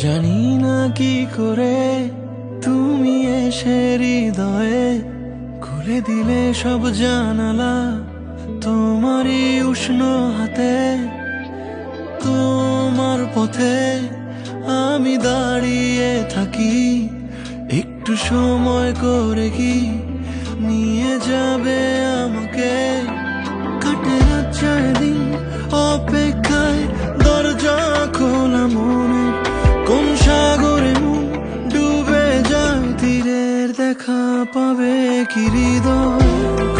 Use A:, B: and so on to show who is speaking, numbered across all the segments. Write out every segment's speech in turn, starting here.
A: জানি না কি করে তুমি এসে হৃদয়ে খুলে দিলে সব জানালা, তোমারই উষ্ণ হাতে। তোমার পথে আমি দাঁড়িয়ে থাকি, একটু সময় করে কি নিয়ে যাবে আমাকে। কাটে রাত সারাদিন অপেক্ষায়, দরজা খোলা মনে, কোন সাগরে মন ডুবে যায়, তীরের দেখা পাবে কি হৃদয়।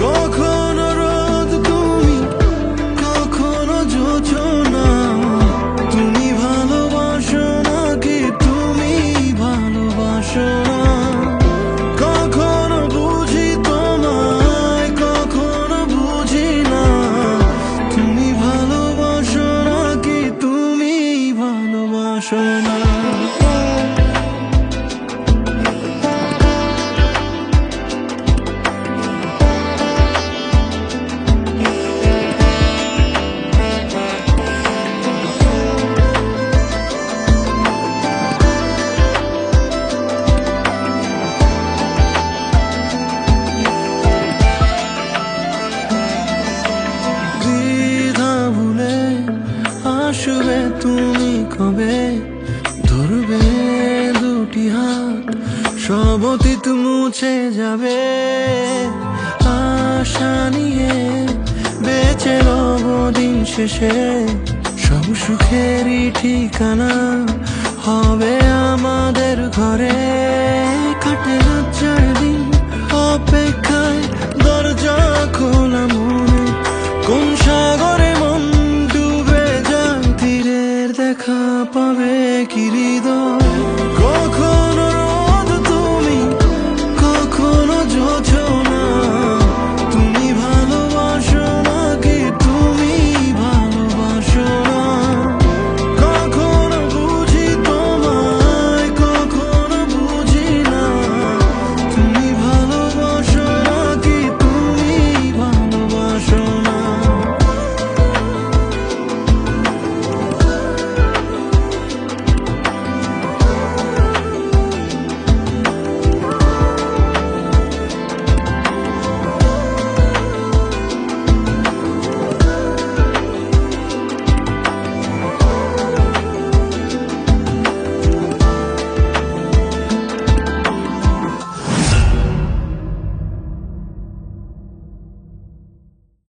A: কখনো রোদ তুমি, কখনো জোছনা, তুমি ভালোবাসো নাকি তুমি ভালোবাসো না। কখনো বুঝি তোমায়, কখনো বুঝি না, তুমি ভালোবাসো নাকি তুমি ভালোবাসো না। আসবে তুমি কবে, ধরবে দুটি হাত, সব অতীত মুছে যাবে। আশা নিয়ে বেঁচে রব দিন শেষে, সব সুখেরই ঠিকানা হবে আমাদের ঘরে। কাটে